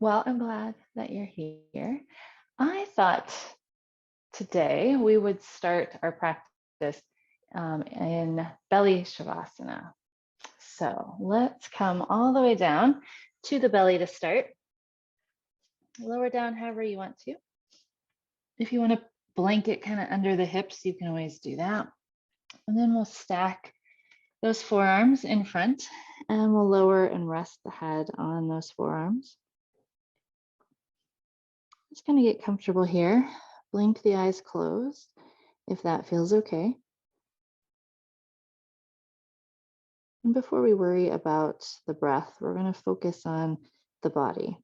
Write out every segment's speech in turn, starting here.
Well, I'm glad that you're here. I thought today we would start our practice in belly shavasana. So let's come all the way down to the belly to start. Lower down however you want to. If you want to blanket kind of under the hips, you can always do that. And then we'll stack those forearms in front and we'll lower and rest the head on those forearms. Just going to get comfortable here. Blink the eyes closed if that feels okay. And before we worry about the breath, we're going to focus on the body.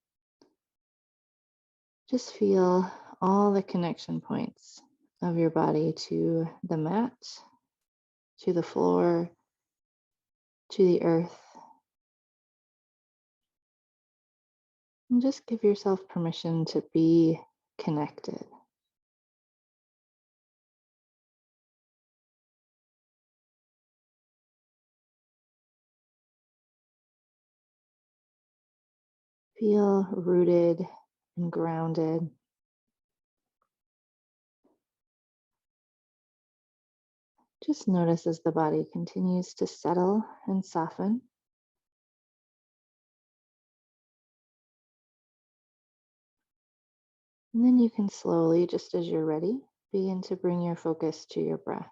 Just feel all the connection points of your body to the mat, to the floor, to the earth. And just give yourself permission to be connected. Feel rooted and grounded. Just notice as the body continues to settle and soften. And then you can slowly, just as you're ready, begin to bring your focus to your breath.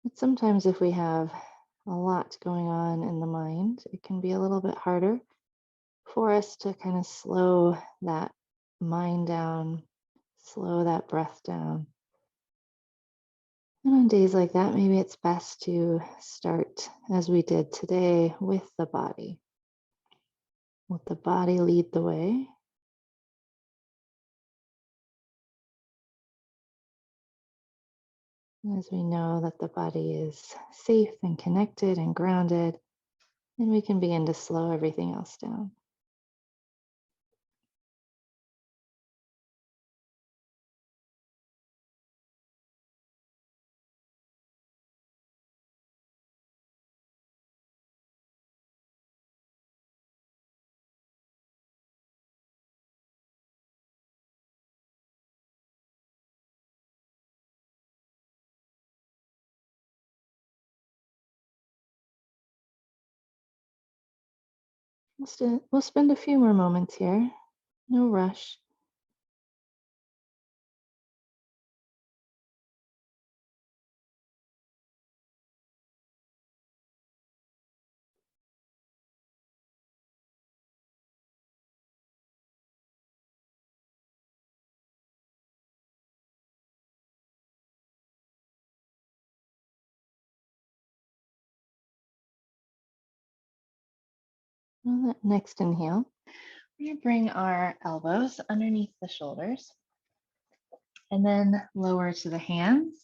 But sometimes if we have a lot going on in the mind, it can be a little bit harder for us to kind of slow that mind down, slow that breath down. And on days like that, maybe it's best to start as we did today with the body. Let the body lead the way. As we know that the body is safe and connected and grounded, then we can begin to slow everything else down. We'll spend a few more moments here. No rush. On that next inhale, we're going to bring our elbows underneath the shoulders and then lower to the hands,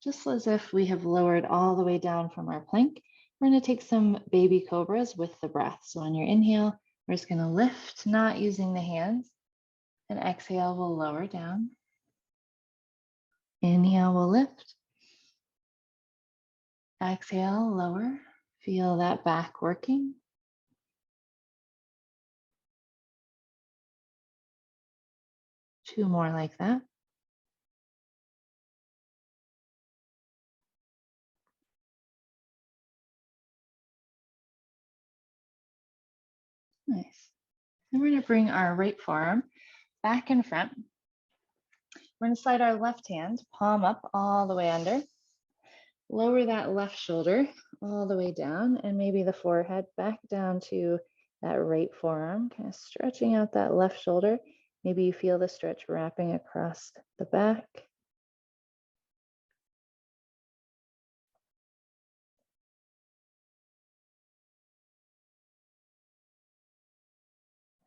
just as if we have lowered all the way down from our plank. We're going to take some baby cobras with the breath. So on your inhale, we're just going to lift, not using the hands, and exhale, we'll lower down. Inhale, we'll lift. Exhale, lower. Feel that back working. Two more like that. Nice. Then we're going to bring our right forearm back in front. We're going to slide our left hand, palm up all the way under. Lower that left shoulder all the way down and maybe the forehead back down to that right forearm, kind of stretching out that left shoulder. Maybe you feel the stretch wrapping across the back.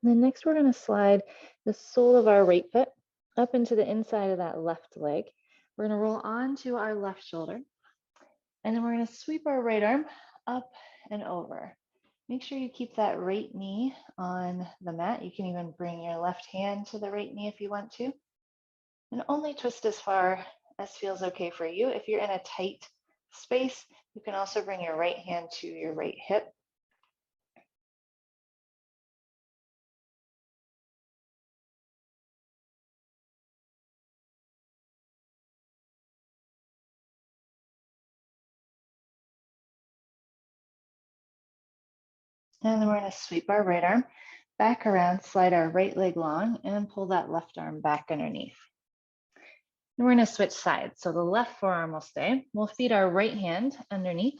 And then next we're going to slide the sole of our right foot up into the inside of that left leg. We're going to roll onto our left shoulder. And then we're going to sweep our right arm up and over. Make sure you keep that right knee on the mat. You can even bring your left hand to the right knee if you want to. And only twist as far as feels okay for you. If you're in a tight space, you can also bring your right hand to your right hip. And then we're going to sweep our right arm back around, slide our right leg long, and pull that left arm back underneath. And we're going to switch sides. So the left forearm will stay. We'll feed our right hand underneath,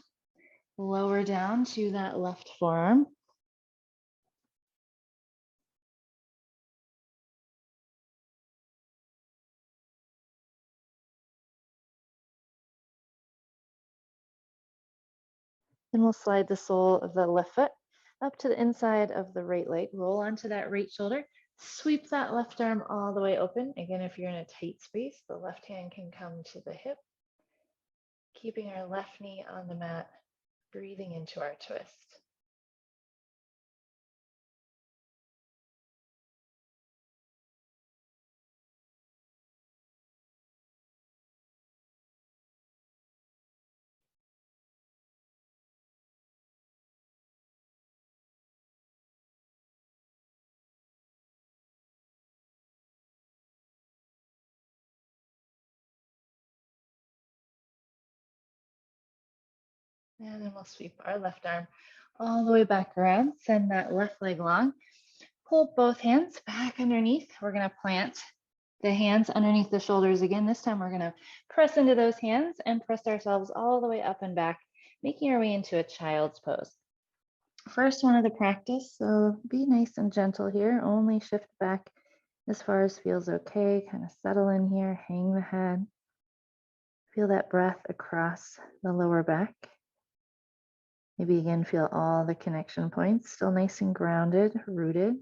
lower down to that left forearm. Then we'll slide the sole of the left foot up to the inside of the right leg, roll onto that right shoulder, sweep that left arm all the way open. Again, if you're in a tight space, the left hand can come to the hip, keeping our left knee on the mat, breathing into our twist. And then we'll sweep our left arm all the way back around, send that left leg long, pull both hands back underneath. We're going to plant the hands underneath the shoulders again. This time we're going to press into those hands and press ourselves all the way up and back, making our way into a child's pose. First one of the practice, so be nice and gentle here. Only shift back as far as feels okay. Kind of settle in here, hang the head. Feel that breath across the lower back. Maybe again, feel all the connection points, still nice and grounded, rooted.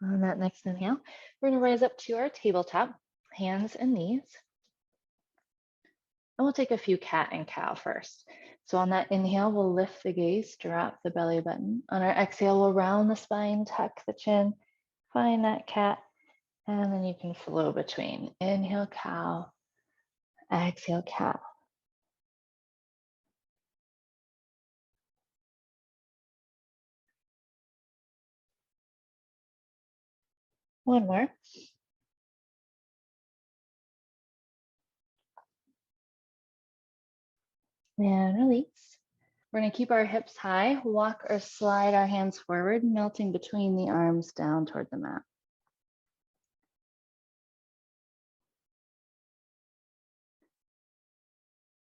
On that next inhale, we're going to rise up to our tabletop, hands and knees. And we'll take a few cat and cow first. So on that inhale, we'll lift the gaze, drop the belly button. On our exhale, we'll round the spine, tuck the chin, find that cat, and then you can flow between. Inhale, cow, exhale, cat. One more. And release. We're going to keep our hips high, walk or slide our hands forward, melting between the arms down toward the mat.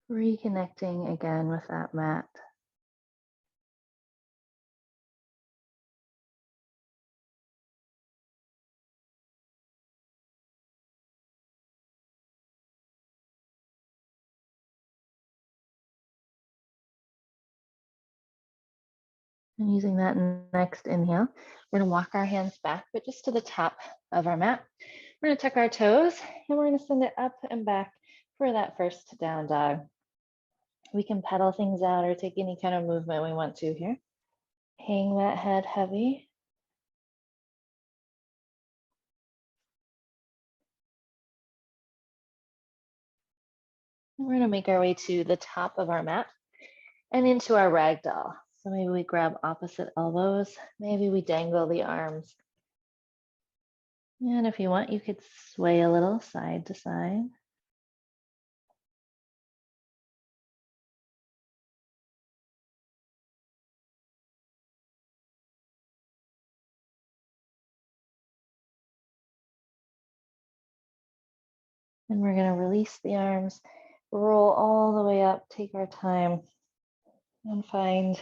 Reconnecting again with that mat. And using that next inhale, we're going to walk our hands back, but just to the top of our mat. We're going to tuck our toes and we're going to send it up and back for that first down dog. We can pedal things out or take any kind of movement we want to here. Hang that head heavy. And we're going to make our way to the top of our mat and into our ragdoll. So maybe we grab opposite elbows. Maybe we dangle the arms. And if you want, you could sway a little side to side. And we're going to release the arms, roll all the way up, take our time, and find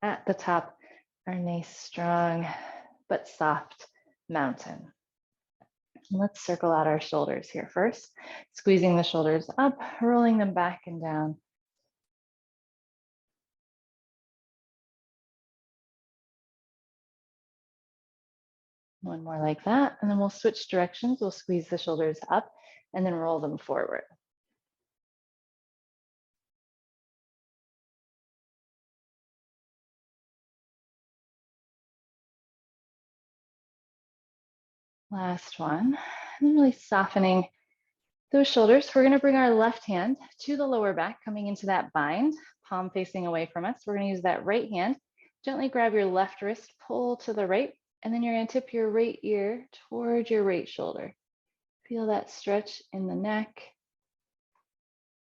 at the top our nice, strong, but soft mountain. And let's circle out our shoulders here first, squeezing the shoulders up, rolling them back and down. One more like that, and then we'll switch directions. We'll squeeze the shoulders up and then roll them forward. Last one, and really softening those shoulders, we're going to bring our left hand to the lower back, coming into that bind, palm facing away from us. We're going to use that right hand. Gently grab your left wrist, pull to the right, and then you're going to tip your right ear toward your right shoulder. Feel that stretch in the neck,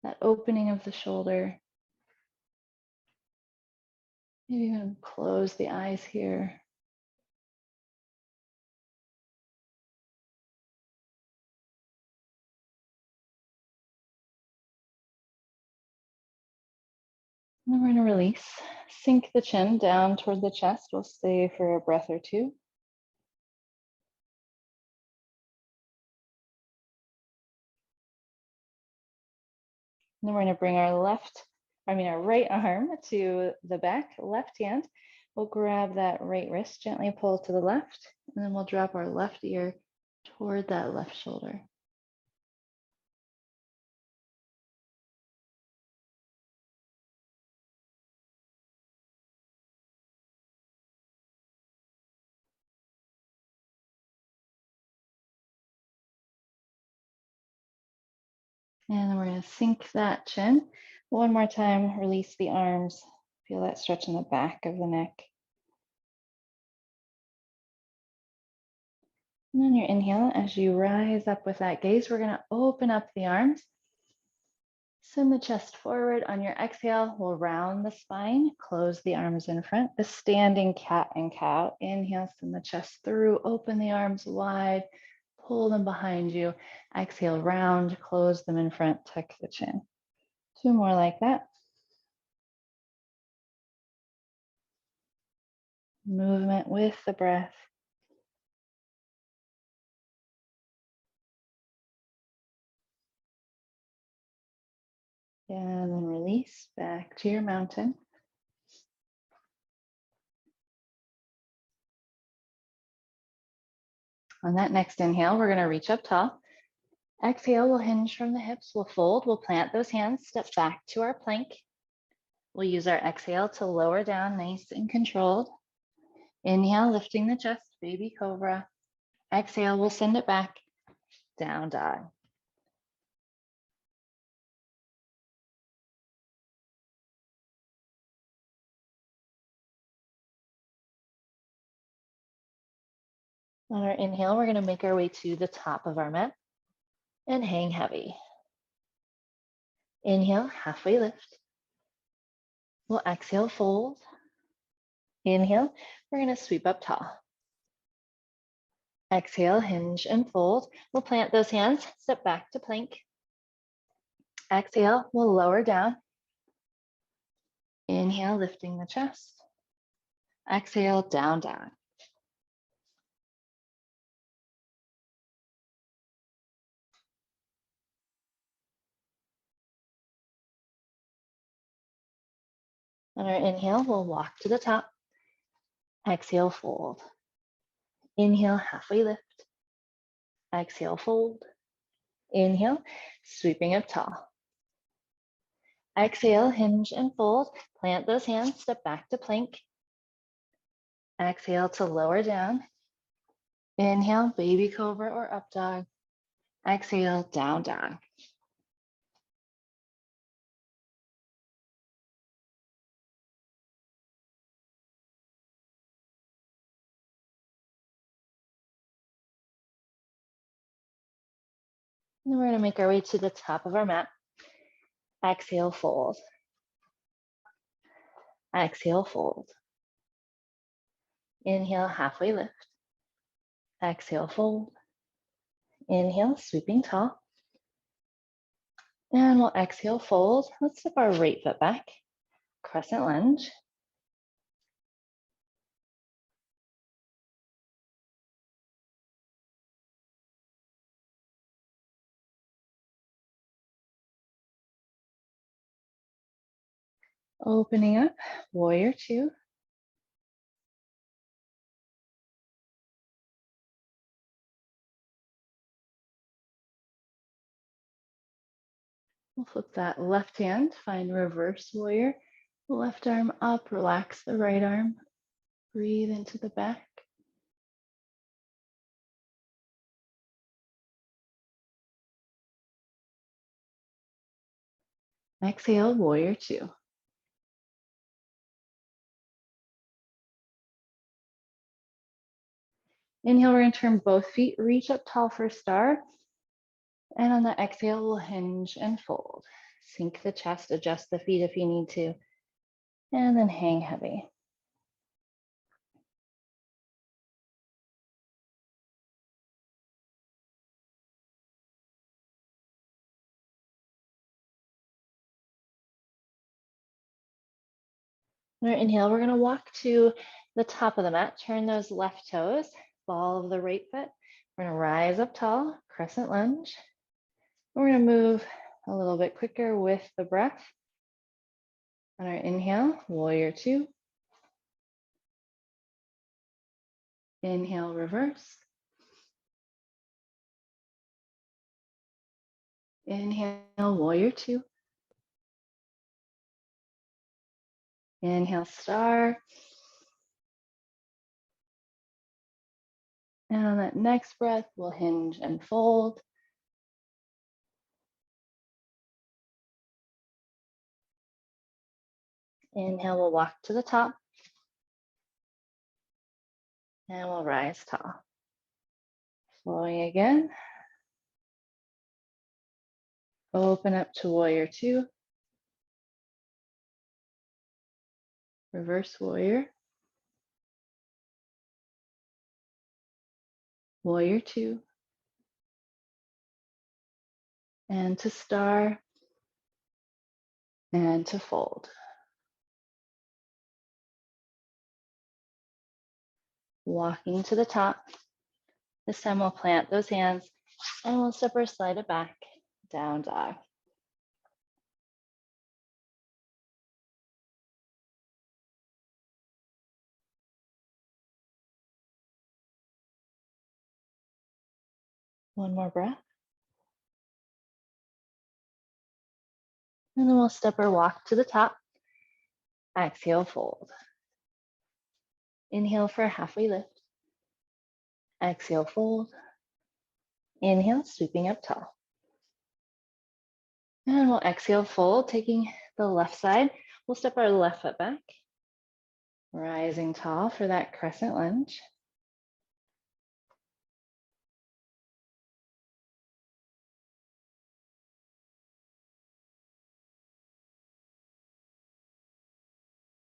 that opening of the shoulder. Maybe even close the eyes here. And then we're going to release. Sink the chin down toward the chest. We'll stay for a breath or two. And then we're going to bring our right arm to the back, left hand. We'll grab that right wrist, gently pull to the left, and then we'll drop our left ear toward that left shoulder. And then we're going to sink that chin. One more time, release the arms. Feel that stretch in the back of the neck. And then your inhale, as you rise up with that gaze, we're going to open up the arms. Send the chest forward. On your exhale, we'll round the spine, close the arms in front, the standing cat and cow. Inhale, send the chest through, open the arms wide, pull them behind you. Exhale, round, close them in front, tuck the chin. Two more like that. Movement with the breath. And then release back to your mountain. On that next inhale, we're going to reach up tall. Exhale, we'll hinge from the hips. We'll fold. We'll plant those hands, step back to our plank. We'll use our exhale to lower down, nice and controlled. Inhale, lifting the chest, baby cobra. Exhale, we'll send it back, down dog. On our inhale, we're going to make our way to the top of our mat and hang heavy. Inhale, halfway lift. We'll exhale, fold. Inhale, we're going to sweep up tall. Exhale, hinge and fold. We'll plant those hands, step back to plank. Exhale, we'll lower down. Inhale, lifting the chest. Exhale, down dog. On our inhale, we'll walk to the top. Exhale, fold. Inhale, halfway lift. Exhale, fold. Inhale, sweeping up tall. Exhale, hinge and fold. Plant those hands, step back to plank. Exhale to lower down. Inhale, baby cobra or up dog. Exhale, down dog. And then we're going to make our way to the top of our mat. Exhale, fold. Exhale, fold. Inhale, halfway lift. Exhale, fold. Inhale, sweeping tall. And we'll exhale, fold. Let's step our right foot back. Crescent lunge. Opening up, warrior two. We'll flip that left hand, find reverse warrior. Left arm up, relax the right arm. Breathe into the back. Exhale, warrior two. Inhale, we're going to turn both feet, reach up tall for star. And on the exhale, we'll hinge and fold. Sink the chest, adjust the feet if you need to, and then hang heavy. On our inhale, we're going to walk to the top of the mat, turn those left toes, ball of the right foot. We're going to rise up tall, crescent lunge. We're going to move a little bit quicker with the breath. On our inhale, warrior two. Inhale, reverse. Inhale, warrior two. Inhale, star. And on that next breath, we'll hinge and fold. Inhale, we'll walk to the top. And we'll rise tall. Flowing again. Open up to warrior two. Reverse warrior. Warrior two. And to star. And to fold. Walking to the top. This time we'll plant those hands and we'll step or slide it back, down dog. One more breath. And then we'll step or walk to the top. Exhale, fold. Inhale for a halfway lift. Exhale, fold. Inhale, sweeping up tall. And we'll exhale, fold, taking the left side. We'll step our left foot back. Rising tall for that crescent lunge.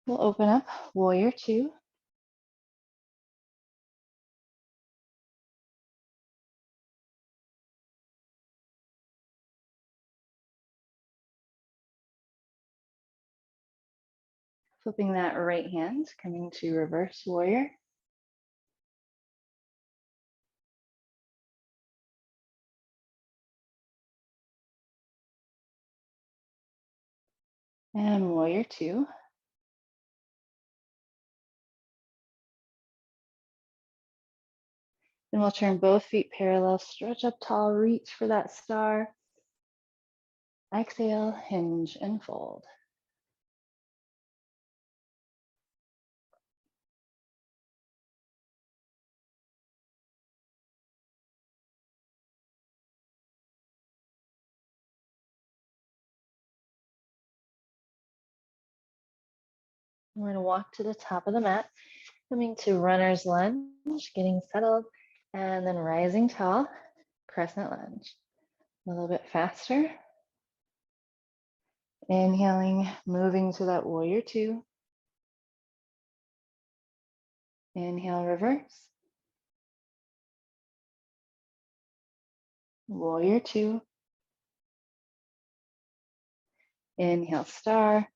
We'll open up warrior two. Flipping that right hand, coming to reverse warrior. And warrior two. Then we'll turn both feet parallel, stretch up tall, reach for that star. Exhale, hinge and fold. We're going to walk to the top of the mat, coming to runner's lunge, getting settled, and then rising tall, crescent lunge. A little bit faster. Inhaling, moving to that warrior two. Inhale, reverse. Warrior two. Inhale, star.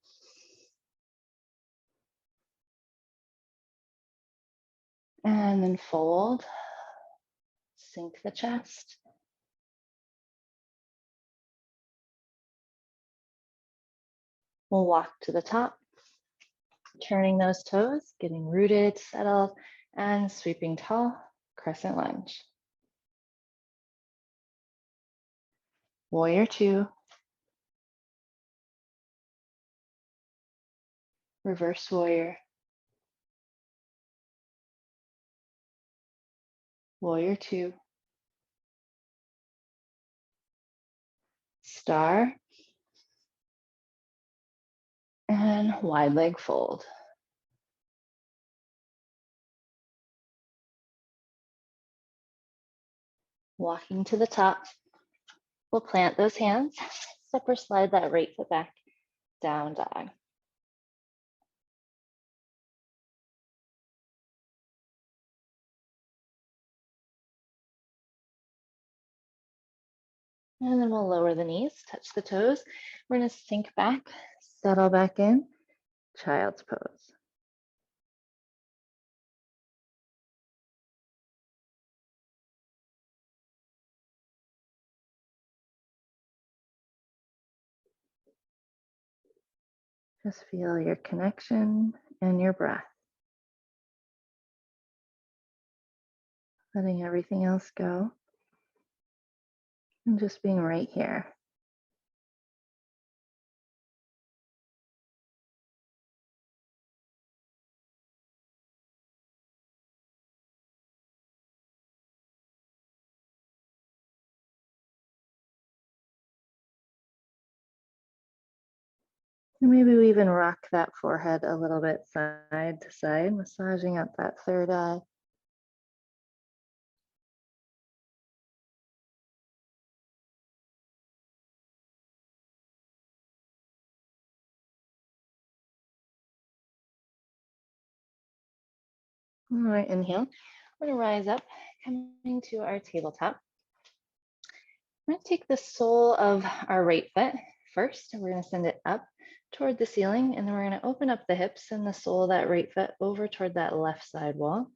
And then fold. Sink the chest. We'll walk to the top, turning those toes, getting rooted, settled, and sweeping tall, crescent lunge. Warrior two. Reverse warrior. Warrior two. Star. wide leg fold. Walking to the top, we'll plant those hands, step or slide that right foot back, down dog. And then we'll lower the knees, touch the toes. We're gonna sink back, settle back in, child's pose. Just feel your connection and your breath. Letting everything else go. And just being right here. And maybe we even rock that forehead a little bit side to side, massaging up that third eye. All right, inhale. We're gonna rise up, coming to our tabletop. We're gonna take the sole of our right foot first, and we're gonna send it up toward the ceiling, and then we're gonna open up the hips and the sole of that right foot over toward that left side wall.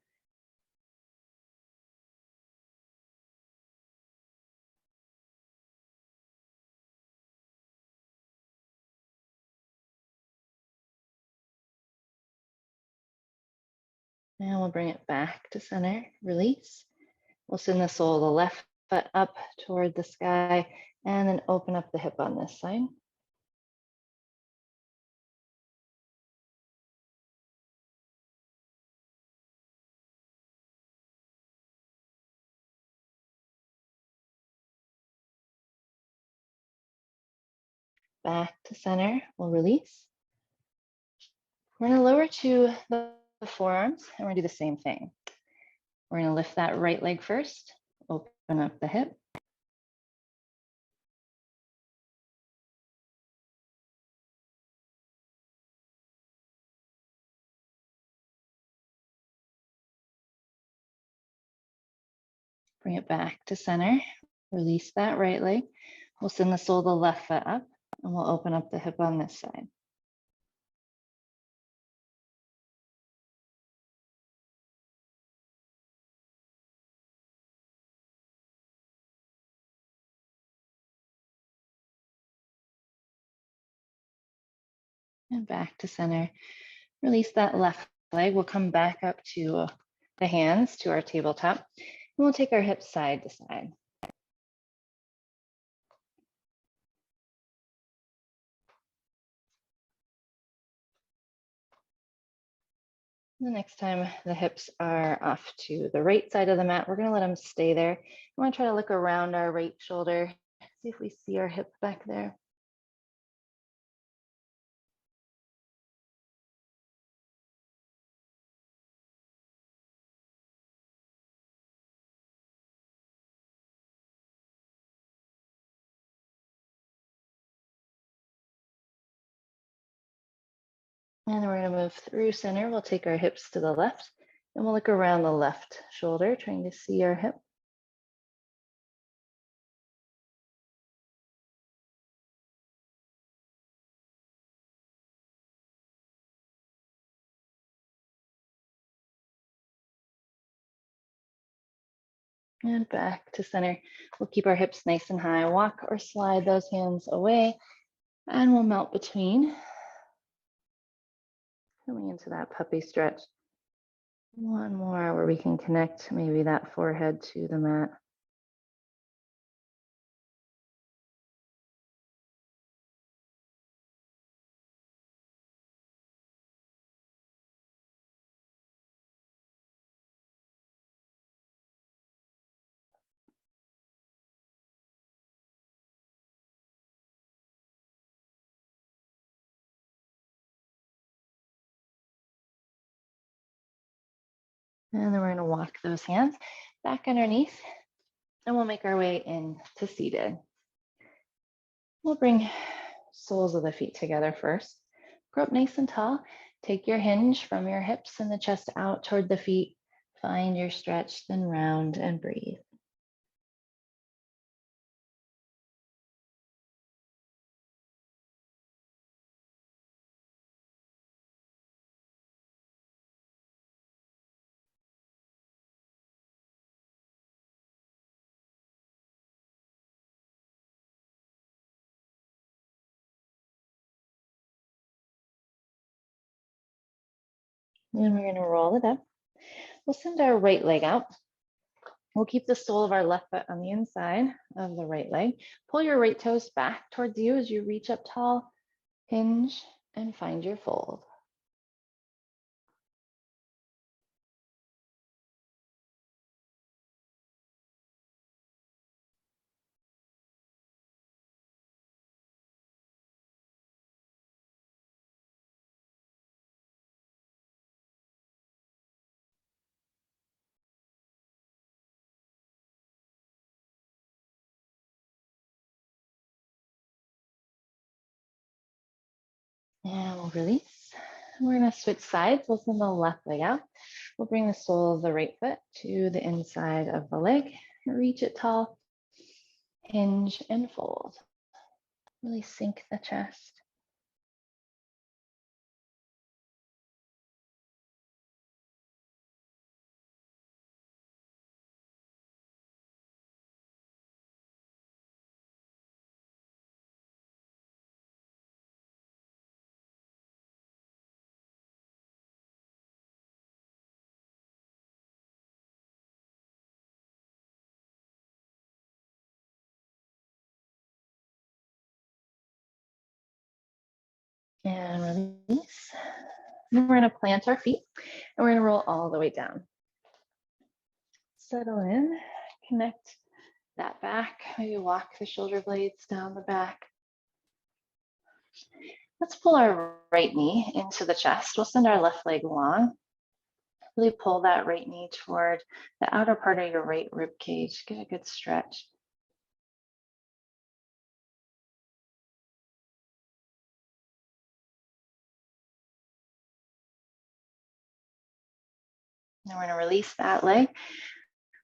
And we'll bring it back to center, release. We'll send the sole of the left foot up toward the sky, and then open up the hip on this side. Back to center, we'll release. We're gonna lower to the forearms, and we're gonna do the same thing. We're gonna lift that right leg first, open up the hip. Bring it back to center, release that right leg. We'll send the sole of the left foot up, and we'll open up the hip on this side. And back to center. Release that left leg. We'll come back up to the hands, to our tabletop. And we'll take our hips side to side. The next time the hips are off to the right side of the mat, we're gonna let them stay there. We wanna try to look around our right shoulder, see if we see our hip back there. And we're gonna move through center. We'll take our hips to the left, and we'll look around the left shoulder, trying to see our hip. And back to center. We'll keep our hips nice and high. Walk or slide those hands away, and we'll melt between. Coming into that puppy stretch. One more where we can connect maybe that forehead to the mat. And then we're gonna walk those hands back underneath, and we'll make our way into seated. We'll bring soles of the feet together first. Grow up nice and tall. Take your hinge from your hips and the chest out toward the feet. Find your stretch, then round and breathe. And we're gonna roll it up. We'll send our right leg out. We'll keep the sole of our left foot on the inside of the right leg. Pull your right toes back towards you as you reach up tall, hinge, and find your fold. And we'll release. We're gonna switch sides. We'll send the left leg out. We'll bring the sole of the right foot to the inside of the leg. Reach it tall, hinge, and fold. Really sink the chest. And release. Then we're gonna plant our feet and we're gonna roll all the way down. Settle in, connect that back. Maybe walk the shoulder blades down the back. Let's pull our right knee into the chest. We'll send our left leg long. Really pull that right knee toward the outer part of your right rib cage. Get a good stretch. Then we're gonna release that leg.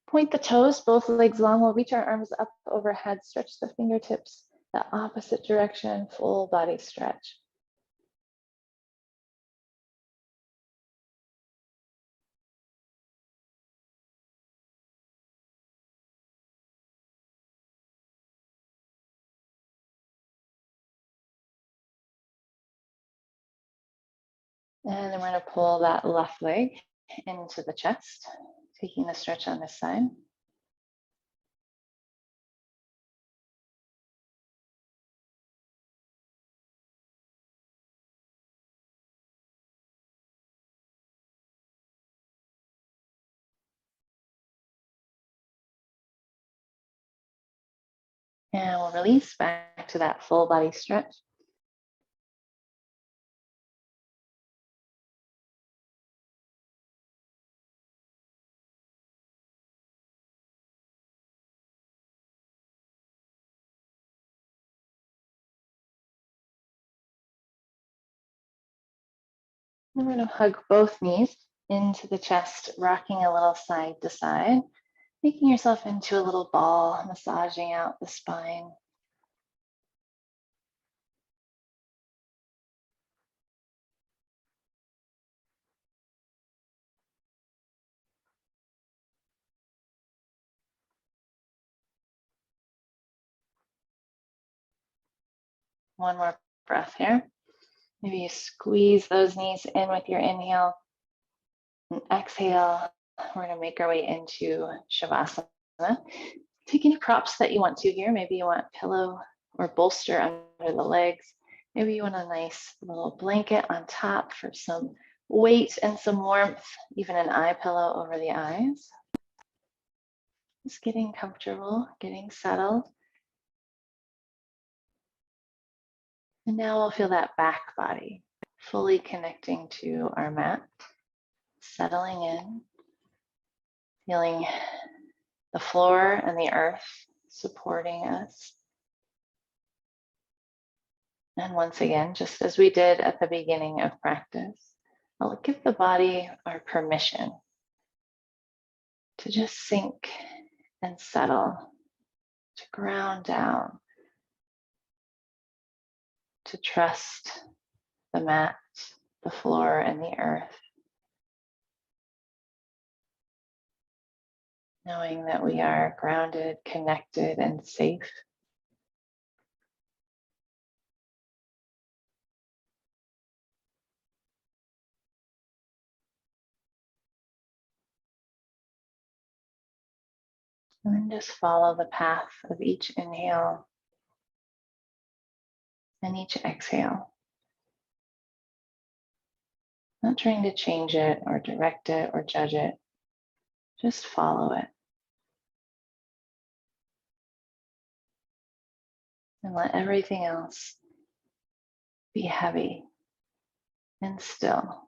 Point the toes, both legs long. We'll reach our arms up overhead, stretch the fingertips the opposite direction, full body stretch. And then we're gonna pull that left leg into the chest, taking the stretch on this side. And we'll release back to that full body stretch. And we're gonna hug both knees into the chest, rocking a little side to side, making yourself into a little ball, massaging out the spine. One more breath here. Maybe you squeeze those knees in with your inhale and exhale. We're gonna make our way into Shavasana. Take any props that you want to here. Maybe you want pillow or bolster under the legs. Maybe you want a nice little blanket on top for some weight and some warmth, even an eye pillow over the eyes. Just getting comfortable, getting settled. And now we'll feel that back body fully connecting to our mat, settling in. Feeling the floor and the earth supporting us. And once again, just as we did at the beginning of practice, I'll give the body our permission to just sink and settle, to ground down, to trust the mat, the floor, and the earth, knowing that we are grounded, connected, and safe. And then just follow the path of each inhale and each exhale. Not trying to change it or direct it or judge it. Just follow it. And let everything else be heavy and still.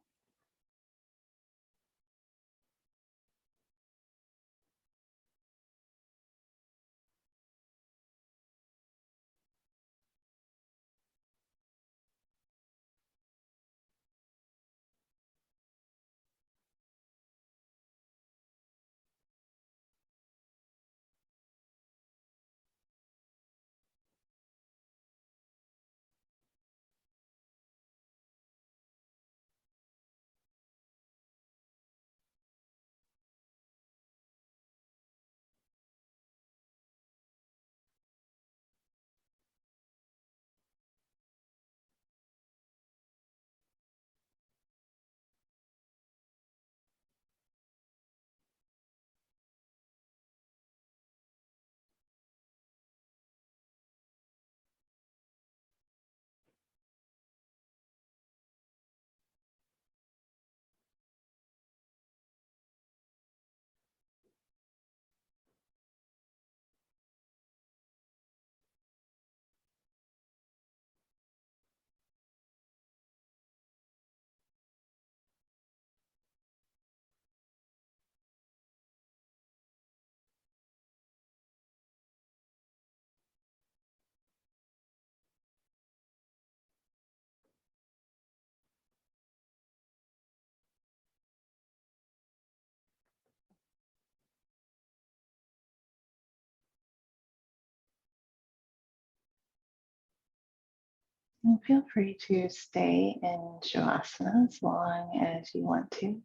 And feel free to stay in Shavasana as long as you want to.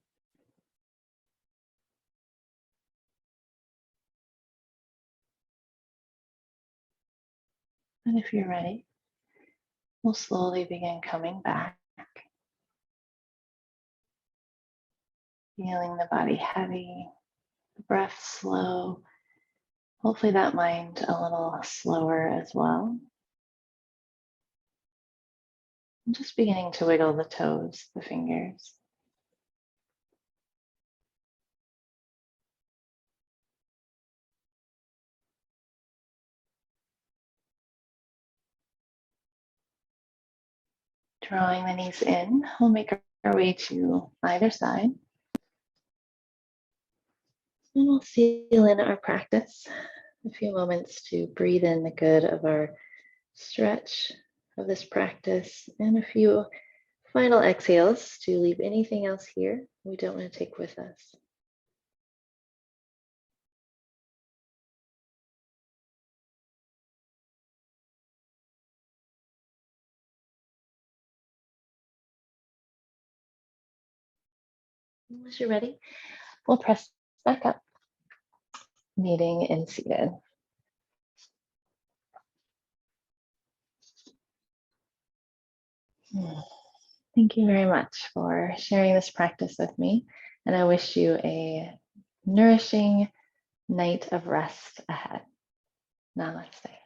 And if you're ready, we'll slowly begin coming back. Feeling the body heavy, the breath slow. Hopefully that mind a little slower as well. And just beginning to wiggle the toes, the fingers. Drawing the knees in, we'll make our way to either side. And we'll seal in our practice. A few moments to breathe in the good of our stretch of this practice, and a few final exhales to leave anything else here we don't want to take with us. Once you're ready, we'll press back up, meeting in seated. Thank you very much for sharing this practice with me, and I wish you a nourishing night of rest ahead. Namaste.